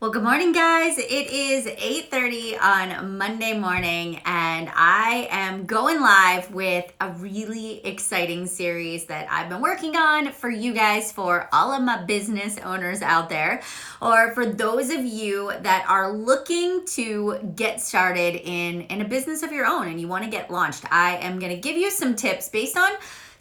Well, good morning, guys. It is 8:30 on Monday morning, and I am going live with a really exciting series that I've been working on for you guys, for all of my business owners out there, or for those of you that are looking to get started in a business of your own and you want to get launched. I am going to give you some tips based on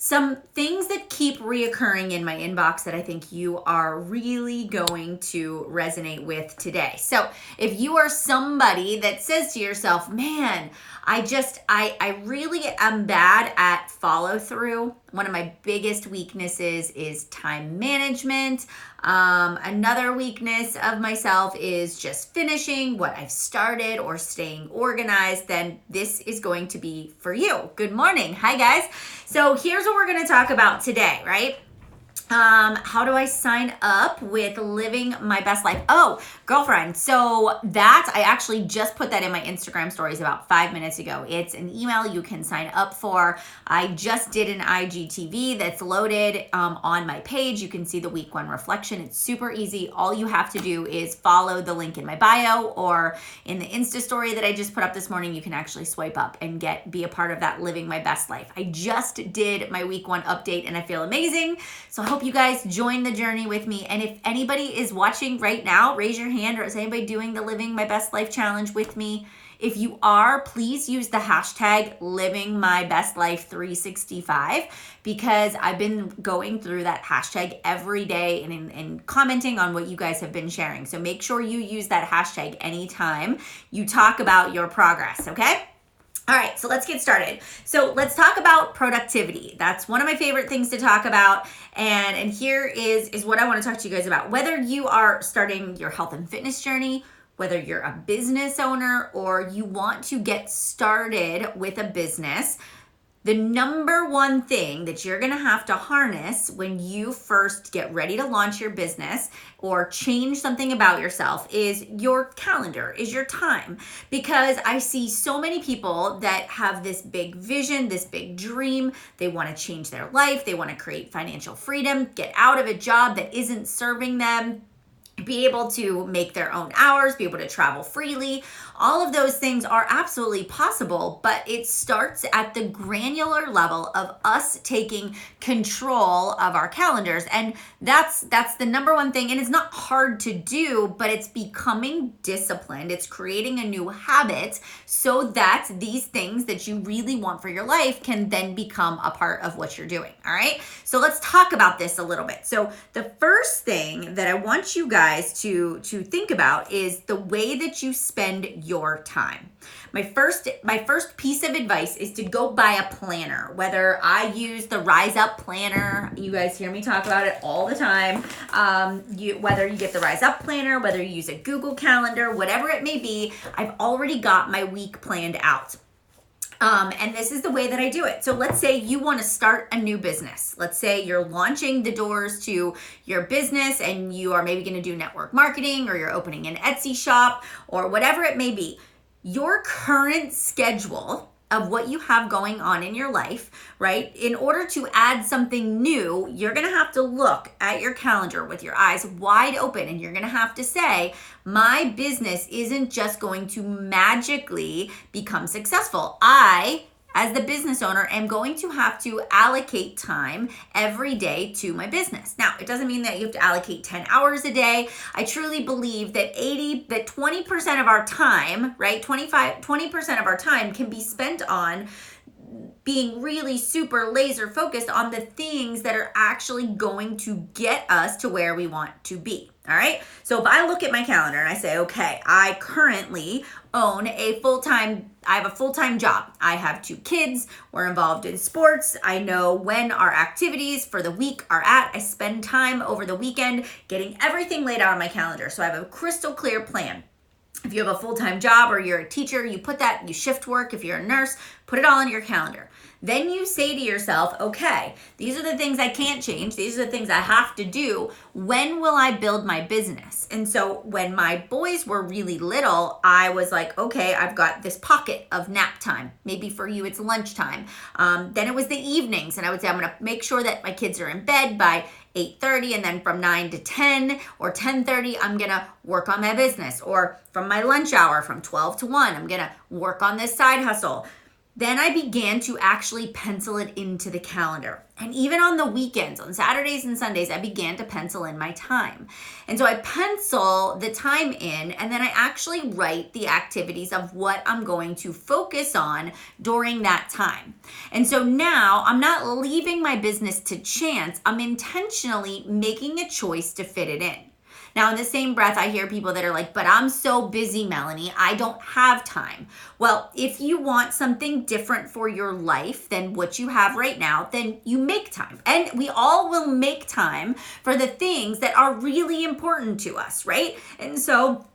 some things that keep reoccurring in my inbox that I think you are really going to resonate with today. So if you are somebody that says to yourself, man, I really am bad at follow through. One of my biggest weaknesses is time management. Another weakness of myself is just finishing what I've started or staying organized. Then this is going to be for you. Good morning. Hi, guys. So here's what we're going to talk about today, right? How do I sign up with Living My Best Life? Oh, girlfriend. So I actually just put that in my Instagram stories about 5 minutes ago. It's an email you can sign up for. I just did an IGTV that's loaded on my page. You can see the week one reflection. It's super easy. All you have to do is follow the link in my bio, or in the Insta story that I just put up this morning. You can actually swipe up and be a part of that Living My Best Life. I just did my week one update and I feel amazing. So I hope you guys join the journey with me. And if anybody is watching right now, raise your hand. Or is anybody doing the Living My Best Life challenge with me? If you are, please use the hashtag Living My Best Life 365, because I've been going through that hashtag every day and commenting on what you guys have been sharing. So make sure you use that hashtag anytime you talk about your progress, okay? All right, so let's get started. So let's talk about productivity. That's one of my favorite things to talk about. And here is what I want to talk to you guys about. Whether you are starting your health and fitness journey, whether you're a business owner, or you want to get started with a business, the number one thing that you're going to have to harness when you first get ready to launch your business or change something about yourself is your calendar, is your time. Because I see so many people that have this big vision, this big dream. They want to change their life. They want to create financial freedom, get out of a job that isn't serving them, be able to make their own hours, be able to travel freely. All of those things are absolutely possible, but it starts at the granular level of us taking control of our calendars. And that's the number one thing. And it's not hard to do, but it's becoming disciplined. It's creating a new habit so that these things that you really want for your life can then become a part of what you're doing. All right. So let's talk about this a little bit. So the first thing that I want you guys to think about is the way that you spend your time. My first piece of advice is to go buy a planner. Whether I use the Rise Up planner, you guys hear me talk about it all the time. Whether you get the Rise Up planner, whether you use a Google Calendar, whatever it may be, I've already got my week planned out. And this is the way that I do it. So let's say you want to start a new business. Let's say you're launching the doors to your business and you are maybe going to do network marketing, or you're opening an Etsy shop, or whatever it may be. Your current schedule of what you have going on in your life, right? In order to add something new, you're gonna have to look at your calendar with your eyes wide open, and you're gonna have to say, my business isn't just going to magically become successful. I, as the business owner, am going to have to allocate time every day to my business. Now, it doesn't mean that you have to allocate 10 hours a day. I truly believe that 20% of our time, right? 20% of our time can be spent on being really super laser focused on the things that are actually going to get us to where we want to be. All right. So if I look at my calendar and I say, okay, I currently own I have a full-time job. I have 2 kids. We're involved in sports. I know when our activities for the week are at. I spend time over the weekend getting everything laid out on my calendar. So I have a crystal clear plan. If you have a full-time job or you're a teacher, you shift work. If you're a nurse, put it all on your calendar. Then you say to yourself, okay, these are the things I can't change. These are the things I have to do. When will I build my business? And so when my boys were really little, I was like, okay, I've got this pocket of nap time. Maybe for you, it's lunchtime. Then it was the evenings. And I would say, I'm going to make sure that my kids are in bed by 8:30, and then from 9 to 10 or 10:30, I'm gonna work on my business. Or from my lunch hour, from 12 to 1, I'm gonna work on this side hustle. Then I began to actually pencil it into the calendar. And even on the weekends, on Saturdays and Sundays, I began to pencil in my time. And so I pencil the time in, and then I actually write the activities of what I'm going to focus on during that time. And so now I'm not leaving my business to chance. I'm intentionally making a choice to fit it in. Now, in the same breath, I hear people that are like, but I'm so busy, Melanie, I don't have time. Well, if you want something different for your life than what you have right now, then you make time. And we all will make time for the things that are really important to us, right? And so,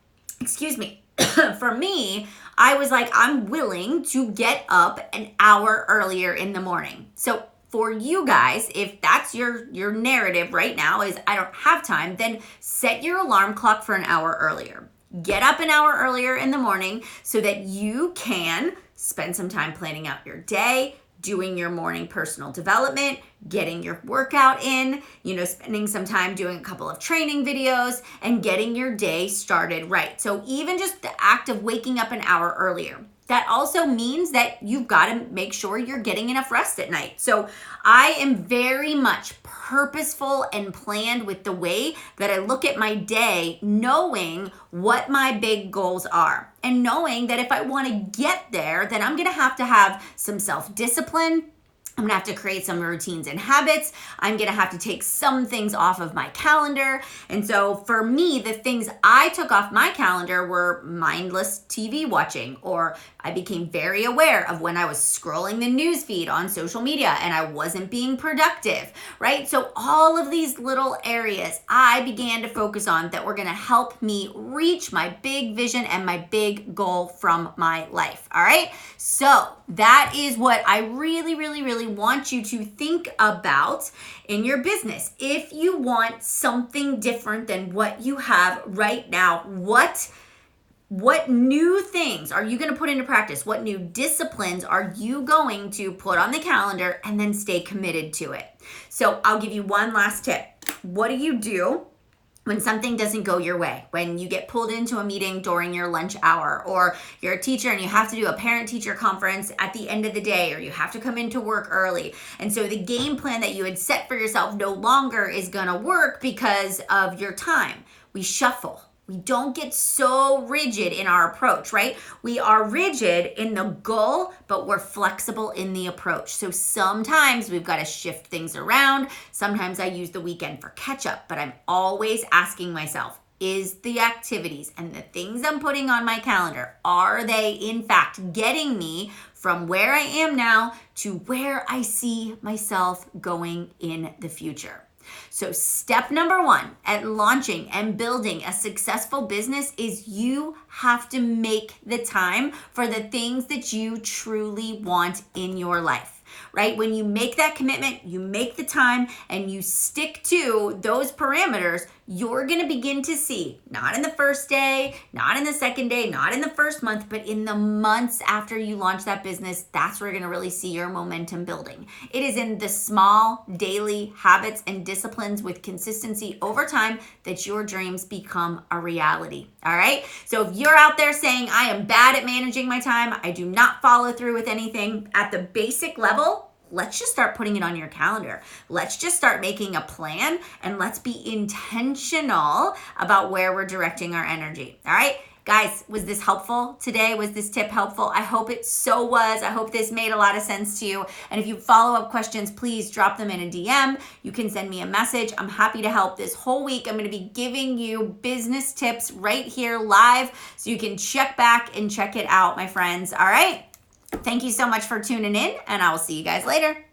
for me, I was like, I'm willing to get up an hour earlier in the morning. So for you guys, if that's your narrative right now is I don't have time, then set your alarm clock for an hour earlier. Get up an hour earlier in the morning so that you can spend some time planning out your day, doing your morning personal development, getting your workout in, spending some time doing a couple of training videos and getting your day started right. So even just the act of waking up an hour earlier. That also means that you've got to make sure you're getting enough rest at night. So I am very much purposeful and planned with the way that I look at my day, knowing what my big goals are and knowing that if I want to get there, then I'm going to have some self-discipline. I'm gonna have to create some routines and habits. I'm gonna have to take some things off of my calendar. And so for me, the things I took off my calendar were mindless TV watching, or I became very aware of when I was scrolling the news feed on social media and I wasn't being productive, right? So all of these little areas I began to focus on that were gonna help me reach my big vision and my big goal from my life, all right? So that is what I really want you to think about in your business. If you want something different than what you have right now, what new things are you going to put into practice? What new disciplines are you going to put on the calendar and then stay committed to it? So I'll give you one last tip. What do you do when something doesn't go your way, when you get pulled into a meeting during your lunch hour, or you're a teacher and you have to do a parent-teacher conference at the end of the day, or you have to come into work early. And so the game plan that you had set for yourself no longer is gonna work because of your time. We shuffle. We don't get so rigid in our approach, right? We are rigid in the goal, but we're flexible in the approach. So sometimes we've got to shift things around. Sometimes I use the weekend for catch up, but I'm always asking myself, is the activities and the things I'm putting on my calendar, are they in fact getting me from where I am now to where I see myself going in the future? So step number one at launching and building a successful business is you have to make the time for the things that you truly want in your life. Right? When you make that commitment, you make the time, and you stick to those parameters, you're going to begin to see, not in the first day, not in the second day, not in the first month, but in the months after you launch that business, that's where you're going to really see your momentum building. It is in the small daily habits and disciplines with consistency over time that your dreams become a reality. All right? So if you're out there saying, I am bad at managing my time, I do not follow through with anything at the basic level, let's just start putting it on your calendar. Let's just start making a plan, and let's be intentional about where we're directing our energy. All right? Guys, was this helpful today? Was this tip helpful? I hope it so was. I hope this made a lot of sense to you. And if you have follow-up questions, please drop them in a DM. You can send me a message. I'm happy to help. This whole week, I'm going to be giving you business tips right here live, so you can check back and check it out, my friends. All right? Thank you so much for tuning in, and I will see you guys later.